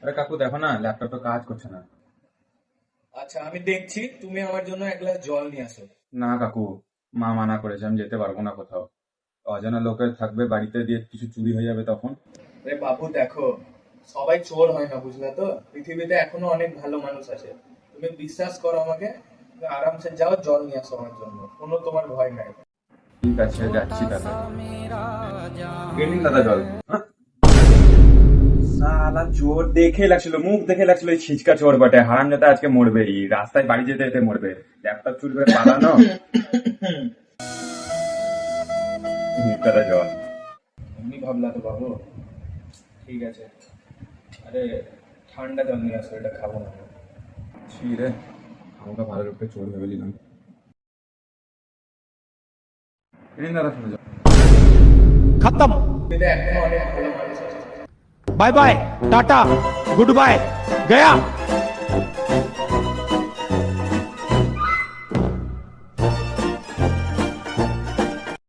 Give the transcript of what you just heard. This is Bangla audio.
আরে কাকু দেখো না, ল্যাপটপটা কাজ করছে না। আচ্ছা আমি দেখছি, তুমি আমার জন্য এক গ্লাস জল নিয়ে আসো। না কাকু, মা মানা করেছে, আমি যেতে পারবো না কোথাও। অজানা লোকের থাকবে বাড়িতে, দিয়ে কিছু চুরি হয়ে যাবে তখন। আরে বাবু দেখো, সবাই চোর হয় না, বুঝলে তো? পৃথিবীতে এখনো অনেক ভালো মানুষ আছে। তুমি বিশ্বাস করো আমাকে, তুমি আরামসে যাও, জল নিয়ে আসো আমার জন্য, কোনো তোমার ভয় নাই। ঠিক আছে, যাচ্ছি তাহলে। এই নিন দাদা জল। হ্যাঁ? শালা চোর দেখে লাগছিল, মুখ দেখে লাগছিল এই ছিচকা চোর বটে, হারামজাদা আজকে মরবে, এই রাস্তায় বাড়ি যেতে যেতে মরবে। ল্যাপটপ চুরি করে পালানো। দাদা জল। এমনি ভাবলা তো বাবু? ঠিক আছে। আরে ঠান্ডা জল নিয়ে আসো, এটা খাবো না। ছি রে, আমাকে ভালো লোককে চোর ভেবে নিলাম। এই নিন দাদা চলে যাও। खत्म। পৃথিবীতে এখনো অনেক ভালো মানুষ আছে। Bye bye tata goodbye गया।